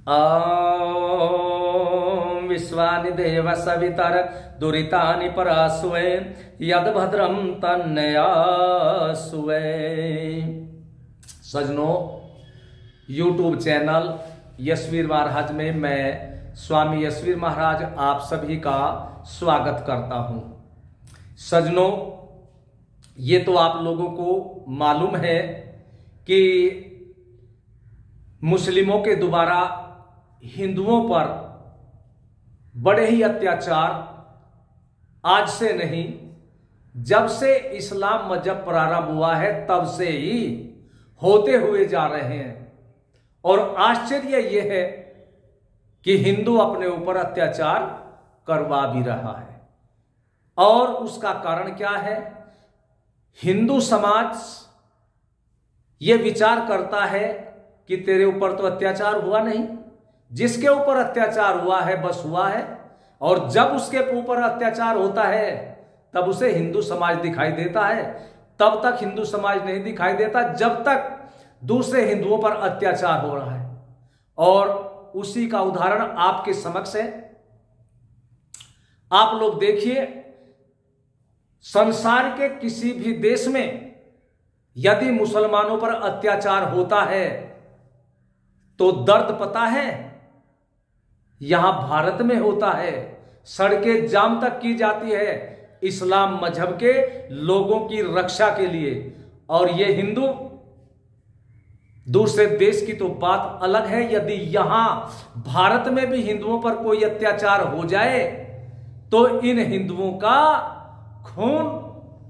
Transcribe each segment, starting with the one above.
ॐ विश्वानि देव Savitar दुरितानि परासुवे यद्भद्रं तन्नयासुवे। सजनों, YouTube channel Yashveer महाराज में मैं स्वामी यशवीर महाराज आप सभी का स्वागत करता हूं। सजनों, ये तो आप लोगों को मालूम है कि मुस्लिमों के द्वारा हिंदुओं पर बड़े ही अत्याचार आज से नहीं, जब से इस्लाम मजहब प्रारंभ हुआ है तब से ही होते हुए जा रहे हैं। और आश्चर्य यह है कि हिंदू अपने ऊपर अत्याचार करवा भी रहा है। और उसका कारण क्या है? हिंदू समाज यह विचार करता है कि तेरे ऊपर तो अत्याचार हुआ नहीं, जिसके ऊपर अत्याचार हुआ है बस हुआ है। और जब उसके ऊपर अत्याचार होता है तब उसे हिंदू समाज दिखाई देता है। तब तक हिंदू समाज नहीं दिखाई देता जब तक दूसरे हिंदुओं पर अत्याचार हो रहा है। और उसी का उदाहरण आपके समक्ष है। आप लोग देखिए, संसार के किसी भी देश में यदि मुसलमानों पर अत्याचार होता है तो दर्द पता है? यहां भारत में होता है। सड़कें जाम तक की जाती है इस्लाम मजहब के लोगों की रक्षा के लिए। और ये हिंदू, दूसरे देश की तो बात अलग है। यदि यहां भारत में भी हिंदुओं पर कोई अत्याचार हो जाए तो इन हिंदुओं का खून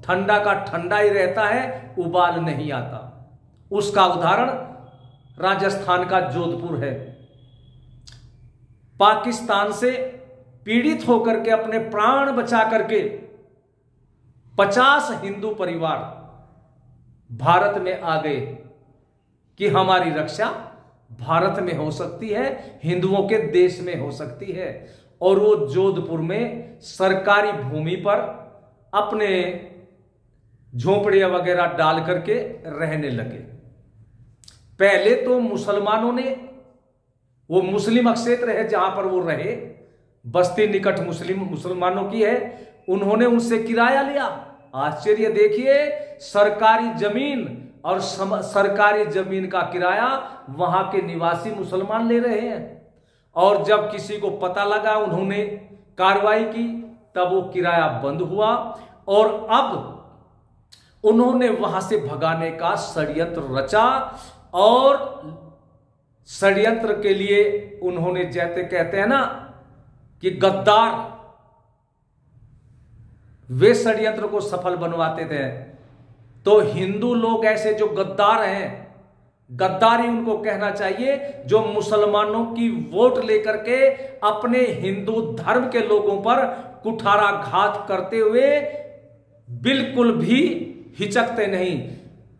ठंडा का ठंडा ही रहता है, उबाल नहीं आता। उसका उदाहरण राजस्थान का जोधपुर है। पाकिस्तान से पीड़ित होकर के अपने प्राण बचा करके 50 हिंदू परिवार भारत में आ गए कि हमारी रक्षा भारत में हो सकती है, हिंदुओं के देश में हो सकती है। और वो जोधपुर में सरकारी भूमि पर अपने झोपड़ियां वगैरह डाल करके रहने लगे। पहले तो मुसलमानों ने, वो मुस्लिम क्षेत्र है जहां पर वो रहे, बस्ती निकट मुसलमानों की है, उन्होंने उनसे किराया लिया। आश्चर्य देखिए, सरकारी जमीन और सरकारी जमीन का किराया वहां के निवासी मुसलमान ले रहे हैं। और जब किसी को पता लगा, उन्होंने कार्रवाई की, तब वो किराया बंद हुआ। और अब उन्होंने वहां से भगाने का षड्यंत्र रचा। और षड्यंत्र के लिए उन्होंने, जैसे कहते हैं ना कि गद्दार, वे षड्यंत्र को सफल बनवाते थे। तो हिंदू लोग ऐसे जो गद्दार हैं, गद्दारी उनको कहना चाहिए, जो मुसलमानों की वोट लेकर के अपने हिंदू धर्म के लोगों पर कुठाराघात करते हुए बिल्कुल भी हिचकते नहीं।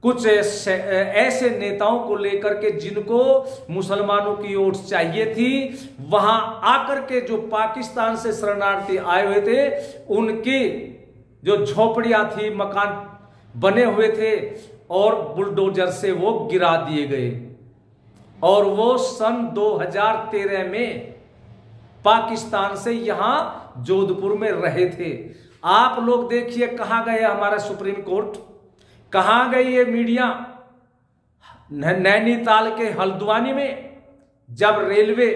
कुछ ऐसे नेताओं को लेकर के जिनको मुसलमानों की वोट चाहिए थी, वहां आकर के जो पाकिस्तान से शरणार्थी आए हुए थे, उनकी जो झोपड़ियां थी, मकान बने हुए थे, और बुलडोजर से वो गिरा दिए गए। और वो सन 2013 में पाकिस्तान से यहां जोधपुर में रहे थे। आप लोग देखिए कहां गए हमारा सुप्रीम कोर्ट, कहां गई ये मीडिया? नैनीताल के हल्द्वानी में जब रेलवे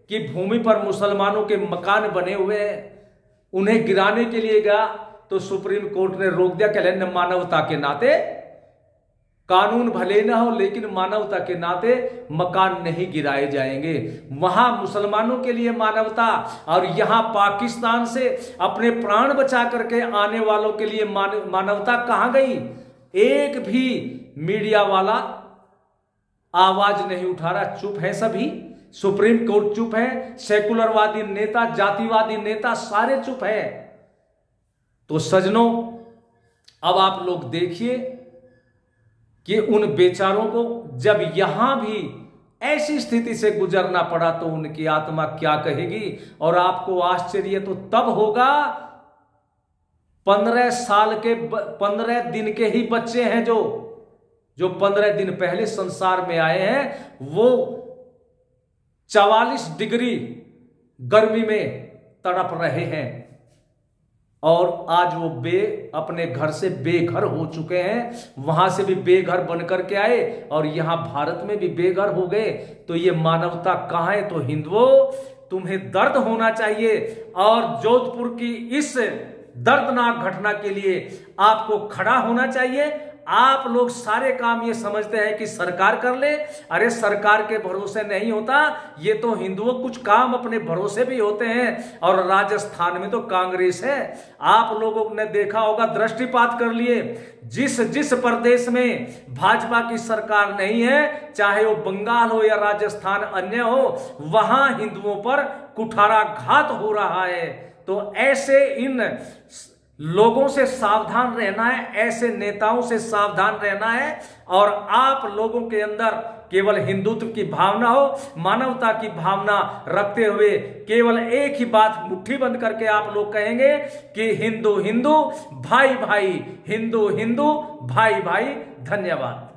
की भूमि पर मुसलमानों के मकान बने हुए हैं, उन्हें गिराने के लिए गया तो सुप्रीम कोर्ट ने रोक दिया। कह लें मानवता के नाते, कानून भले ना हो लेकिन मानवता के नाते मकान नहीं गिराए जाएंगे। वहां मुसलमानों के लिए मानवता, और यहां पाकिस्तान से अपने प्राण बचा करके आने वालों के लिए मानवता कहां गई? एक भी मीडिया वाला आवाज नहीं उठा रहा, चुप है सभी। सुप्रीम कोर्ट चुप है, सेकुलरवादी नेता, जातिवादी नेता सारे चुप है। तो सजनों, अब आप लोग देखिए कि उन बेचारों को जब यहां भी ऐसी स्थिति से गुजरना पड़ा तो उनकी आत्मा क्या कहेगी। और आपको आश्चर्य तो तब होगा, 15 दिन के ही बच्चे हैं जो 15 दिन पहले संसार में आए हैं, वो 44 डिग्री गर्मी में तड़प रहे हैं और आज वो अपने घर से बेघर हो चुके हैं, वहां से भी बेघर बनकर के आए और यहां भारत में भी बेघर हो गए। तो ये मानवता कहां है? तो हिंदुओं, तुम्हें दर्द होना चाहिए और जोधपुर की इस दर्दनाक घटना के लिए आपको खड़ा होना चाहिए। आप लोग सारे काम ये समझते हैं कि सरकार कर ले, अरे सरकार के भरोसे नहीं होता, ये तो हिंदुओं कुछ काम अपने भरोसे भी होते हैं। और राजस्थान में तो कांग्रेस है, आप लोगों ने देखा होगा, दृष्टिपात कर लिए, जिस प्रदेश में भाजपा की सरकार नहीं है, चाहे वो बंगाल हो या राजस्थान अन्य हो, वहां हिंदुओं पर कुठाराघात हो रहा है। तो ऐसे इन लोगों से सावधान रहना है, ऐसे नेताओं से सावधान रहना है। और आप लोगों के अंदर केवल हिंदुत्व की भावना हो, मानवता की भावना रखते हुए केवल एक ही बात मुट्ठी बंद करके आप लोग कहेंगे कि हिंदू हिंदू भाई भाई, हिंदू हिंदू भाई भाई। धन्यवाद।